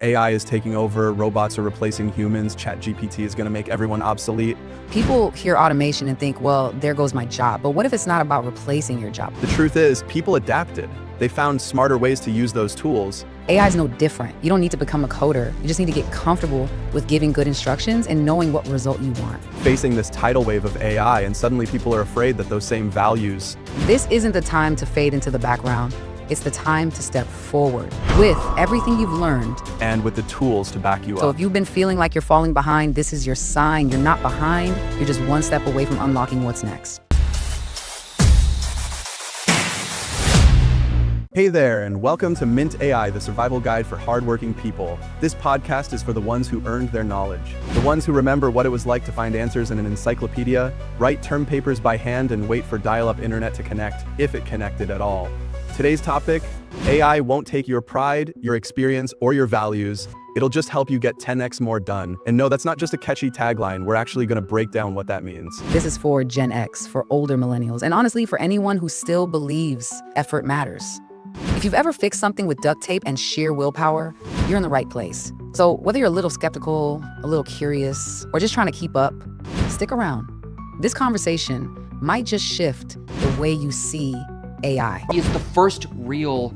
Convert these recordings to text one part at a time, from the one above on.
AI is taking over, robots are replacing humans, ChatGPT is going to make everyone obsolete. People hear automation and think, well, there goes my job. But what if it's not about replacing your job? The truth is, people adapted. They found smarter ways to use those tools. AI is no different. You don't need to become a coder. You just need to get comfortable with giving good instructions and knowing what result you want. Facing this tidal wave of AI, and suddenly people are afraid that those same values. This isn't the time to fade into the background. It's the time to step forward with everything you've learned. And with the tools to back you up. So if you've been feeling like you're falling behind, this is your sign. You're not behind. You're just one step away from unlocking what's next. Hey there, and welcome to Mint AI, the survival guide for hardworking people. This podcast is for the ones who earned their knowledge, the ones who remember what it was like to find answers in an encyclopedia, write term papers by hand, and wait for dial-up internet to connect, if it connected at all. Today's topic, AI won't take your pride, your experience, or your values. It'll just help you get 10x more done. And no, that's not just a catchy tagline. We're actually going to break down what that means. This is for Gen X, for older millennials, and honestly, for anyone who still believes effort matters. If you've ever fixed something with duct tape and sheer willpower, you're in the right place. So whether you're a little skeptical, a little curious, or just trying to keep up, stick around. This conversation might just shift the way you see AI. It's the first real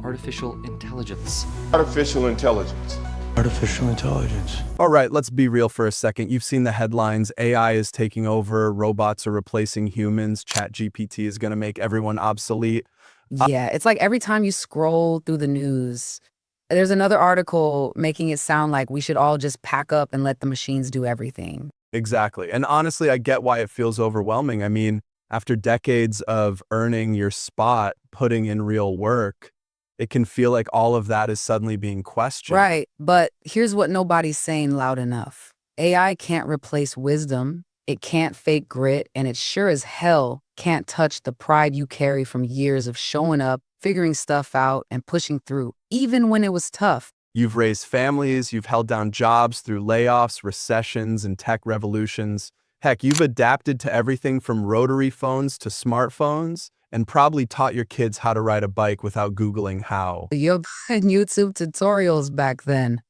artificial intelligence. Artificial intelligence. Artificial intelligence. All right, let's be real for a second. You've seen the headlines. AI is taking over. Robots are replacing humans. ChatGPT is going to make everyone obsolete. Yeah, it's like every time you scroll through the news, there's another article making it sound like we should all just pack up and let the machines do everything. Exactly. And honestly, I get why it feels overwhelming. I mean, after decades of earning your spot, putting in real work, it can feel like all of that is suddenly being questioned. Right, but here's what nobody's saying loud enough. AI can't replace wisdom, it can't fake grit, and it sure as hell can't touch the pride you carry from years of showing up, figuring stuff out, and pushing through, even when it was tough. You've raised families, you've held down jobs through layoffs, recessions, and tech revolutions. Heck, you've adapted to everything from rotary phones to smartphones, and probably taught your kids how to ride a bike without Googling how. Yup, and YouTube tutorials back then.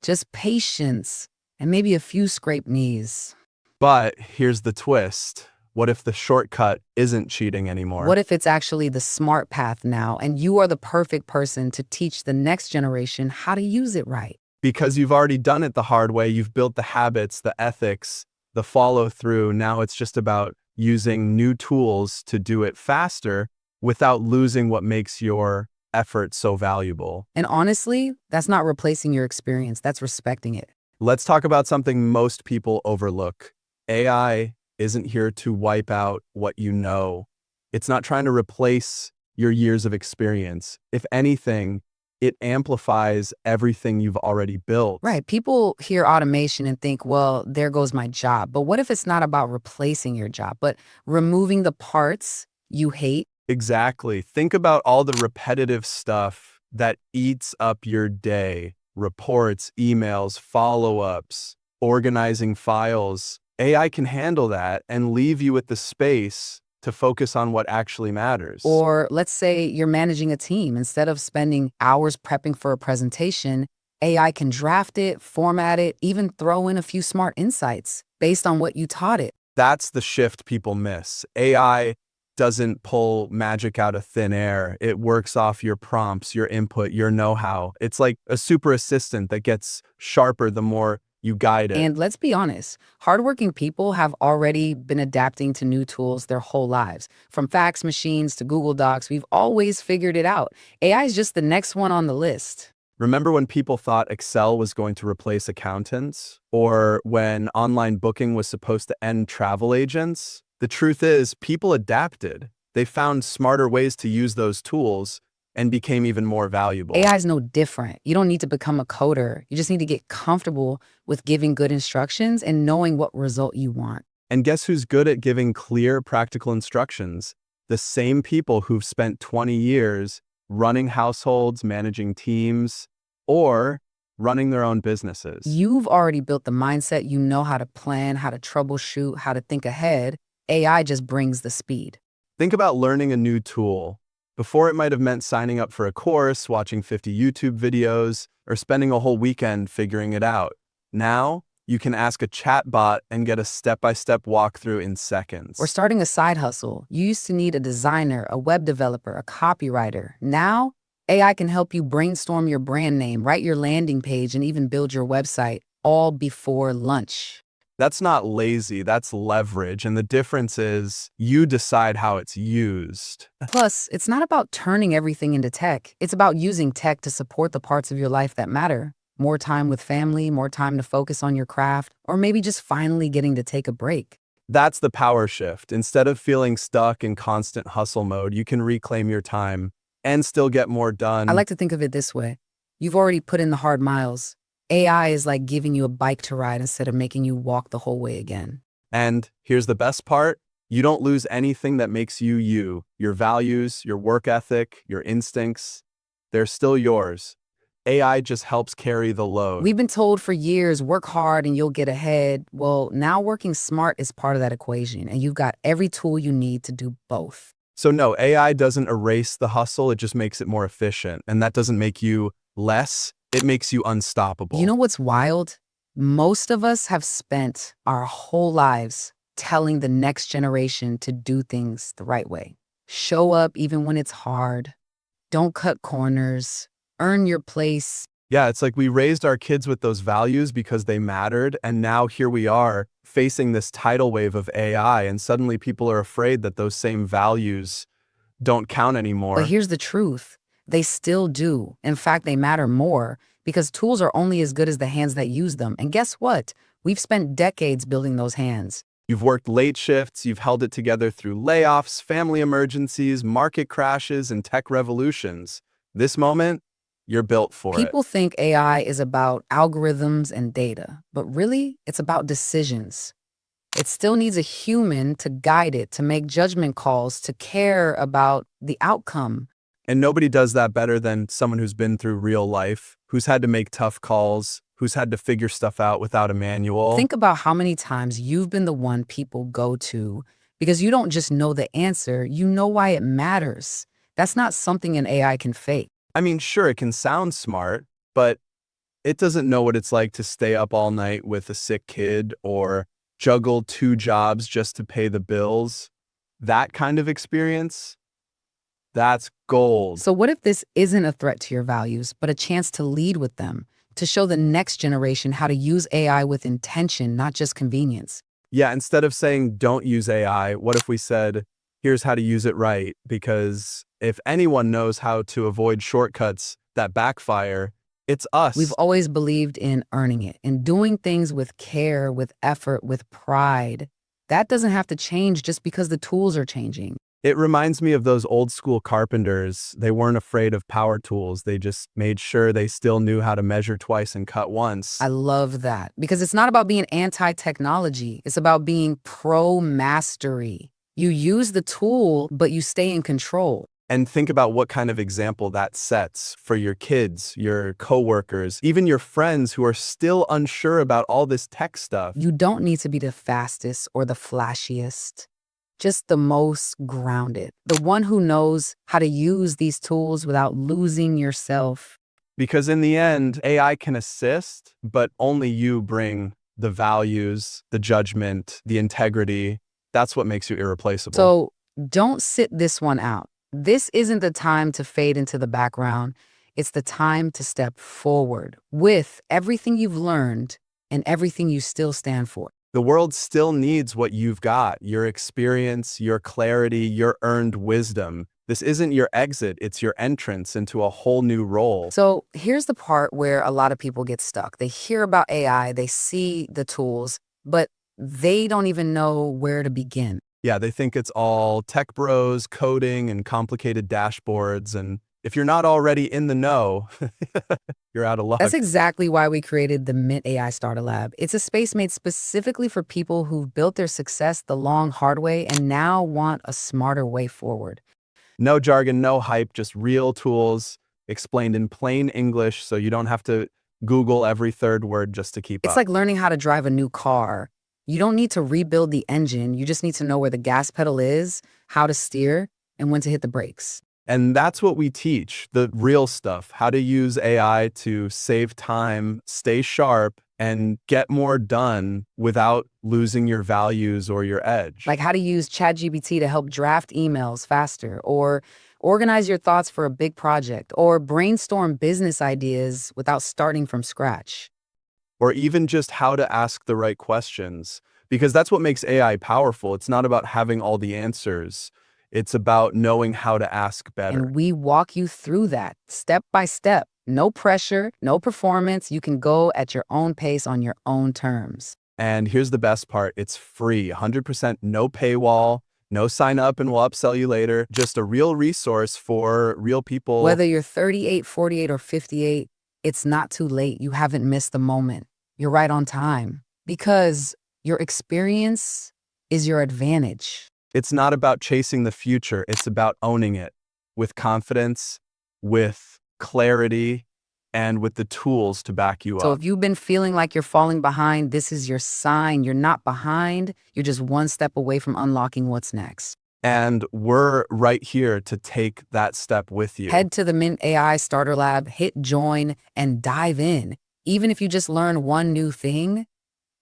Just patience, and maybe a few scraped knees. But here's the twist. What if the shortcut isn't cheating anymore? What if it's actually the smart path now, and you are the perfect person to teach the next generation how to use it right? Because you've already done it the hard way, you've built the habits, the ethics, the follow through. Now it's just about using new tools to do it faster without losing what makes your effort so valuable. And honestly, that's not replacing your experience, that's respecting it. Let's talk about something most people overlook. AI isn't here to wipe out what you know. It's not trying to replace your years of experience. If anything, it amplifies everything you've already built. Right. People hear automation and think, well, there goes my job. But what if it's not about replacing your job, but removing the parts you hate? Exactly. Think about all the repetitive stuff that eats up your day. Reports, emails, follow-ups, organizing files. AI can handle that and leave you with the space to focus on what actually matters. Or let's say you're managing a team. Instead of spending hours prepping for a presentation, AI can draft it, format it, even throw in a few smart insights based on what you taught it. That's the shift people miss. AI doesn't pull magic out of thin air. It works off your prompts, your input, your know-how. It's like a super assistant that gets sharper the more you guide it. And let's be honest, hardworking people have already been adapting to new tools their whole lives. From fax machines to Google Docs, we've always figured it out. AI is just the next one on the list. Remember when people thought Excel was going to replace accountants? Or when online booking was supposed to end travel agents? The truth is, people adapted. They found smarter ways to use those tools and became even more valuable. AI is no different. You don't need to become a coder. You just need to get comfortable with giving good instructions and knowing what result you want. And guess who's good at giving clear, practical instructions? The same people who've spent 20 years running households, managing teams, or running their own businesses. You've already built the mindset. You know how to plan, how to troubleshoot, how to think ahead. AI just brings the speed. Think about learning a new tool. Before, it might have meant signing up for a course, watching 50 YouTube videos, or spending a whole weekend figuring it out. Now, you can ask a chatbot and get a step-by-step walkthrough in seconds. Or starting a side hustle. You used to need a designer, a web developer, a copywriter. Now, AI can help you brainstorm your brand name, write your landing page, and even build your website all before lunch. That's not lazy, that's leverage, and the difference is you decide how it's used. Plus, it's not about turning everything into tech. It's about using tech to support the parts of your life that matter. More time with family, more time to focus on your craft, or maybe just finally getting to take a break. That's the power shift. Instead of feeling stuck in constant hustle mode, you can reclaim your time and still get more done. I like to think of it this way. You've already put in the hard miles. AI is like giving you a bike to ride instead of making you walk the whole way again. And here's the best part. You don't lose anything that makes you you. Your values, your work ethic, your instincts, they're still yours. AI just helps carry the load. We've been told for years, work hard and you'll get ahead. Well, now working smart is part of that equation, and you've got every tool you need to do both. So no, AI doesn't erase the hustle, it just makes it more efficient. And that doesn't make you less, it makes you unstoppable. You know what's wild? Most of us have spent our whole lives telling the next generation to do things the right way. Show up even when it's hard. Don't cut corners. Earn your place. Yeah, it's like we raised our kids with those values because they mattered, and now here we are facing this tidal wave of AI, and suddenly people are afraid that those same values don't count anymore. But here's the truth. They still do. In fact, they matter more because tools are only as good as the hands that use them. And guess what? We've spent decades building those hands. You've worked late shifts, you've held it together through layoffs, family emergencies, market crashes, and tech revolutions. This moment, you're built for it. People think AI is about algorithms and data, but really, it's about decisions. It still needs a human to guide it, to make judgment calls, to care about the outcome. And nobody does that better than someone who's been through real life, who's had to make tough calls, who's had to figure stuff out without a manual. Think about how many times you've been the one people go to because you don't just know the answer, you know why it matters. That's not something an AI can fake. I mean, sure, it can sound smart, but it doesn't know what it's like to stay up all night with a sick kid or juggle 2 jobs just to pay the bills. That kind of experience, that's gold. So what if this isn't a threat to your values, but a chance to lead with them, to show the next generation how to use AI with intention, not just convenience? Yeah, instead of saying don't use AI, what if we said, here's how to use it right? Because if anyone knows how to avoid shortcuts that backfire, it's us. We've always believed in earning it, in doing things with care, with effort, with pride. That doesn't have to change just because the tools are changing. It reminds me of those old school carpenters. They weren't afraid of power tools. They just made sure they still knew how to measure twice and cut once. I love that because it's not about being anti-technology. It's about being pro-mastery. You use the tool, but you stay in control. And think about what kind of example that sets for your kids, your coworkers, even your friends who are still unsure about all this tech stuff. You don't need to be the fastest or the flashiest, just the most grounded, the one who knows how to use these tools without losing yourself. Because in the end, AI can assist, but only you bring the values, the judgment, the integrity. That's what makes you irreplaceable. So don't sit this one out. This isn't the time to fade into the background. It's the time to step forward with everything you've learned and everything you still stand for. The world still needs what you've got, your experience, your clarity, your earned wisdom. This isn't your exit, it's your entrance into a whole new role. So here's the part where a lot of people get stuck. They hear about AI, they see the tools, but they don't even know where to begin. Yeah, they think it's all tech bros, coding, and complicated dashboards. And if you're not already in the know, you're out of luck. That's exactly why we created the Mint AI Starter Lab. It's a space made specifically for people who've built their success the long, hard way and now want a smarter way forward. No jargon, no hype, just real tools explained in plain English so you don't have to Google every third word just to keep up. It's like learning how to drive a new car. You don't need to rebuild the engine. You just need to know where the gas pedal is, how to steer, and when to hit the brakes. And that's what we teach, the real stuff, how to use AI to save time, stay sharp, and get more done without losing your values or your edge. Like how to use ChatGPT to help draft emails faster, or organize your thoughts for a big project, or brainstorm business ideas without starting from scratch. Or even just how to ask the right questions, because that's what makes AI powerful. It's not about having all the answers. It's about knowing how to ask better. And we walk you through that step by step. No pressure, no performance. You can go at your own pace on your own terms. And here's the best part. It's free, 100% no paywall, no sign up and we'll upsell you later. Just a real resource for real people. Whether you're 38, 48, or 58, it's not too late. You haven't missed the moment. You're right on time because your experience is your advantage. It's not about chasing the future. It's about owning it with confidence, with clarity, and with the tools to back you So up. if you've been feeling like you're falling behind, this is your sign. You're not behind. You're just one step away from unlocking what's next. And we're right here to take that step with you. Head to the Mint AI Starter Lab, hit join, and dive in. Even if you just learn one new thing,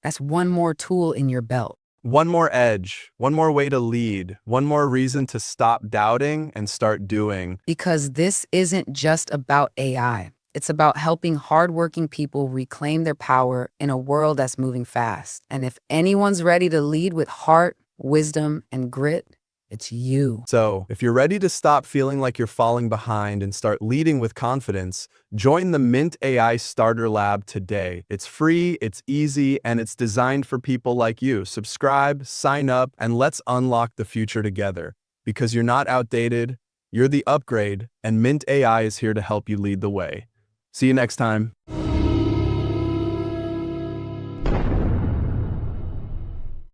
that's one more tool in your belt. One more edge, one more way to lead, one more reason to stop doubting and start doing. Because this isn't just about AI. It's about helping hardworking people reclaim their power in a world that's moving fast. And if anyone's ready to lead with heart, wisdom, and grit, it's you. So, if you're ready to stop feeling like you're falling behind and start leading with confidence, join the Mint AI Starter Lab today. It's free, it's easy, and it's designed for people like you. Subscribe, sign up, and let's unlock the future together. Because you're not outdated, you're the upgrade, and Mint AI is here to help you lead the way. See you next time.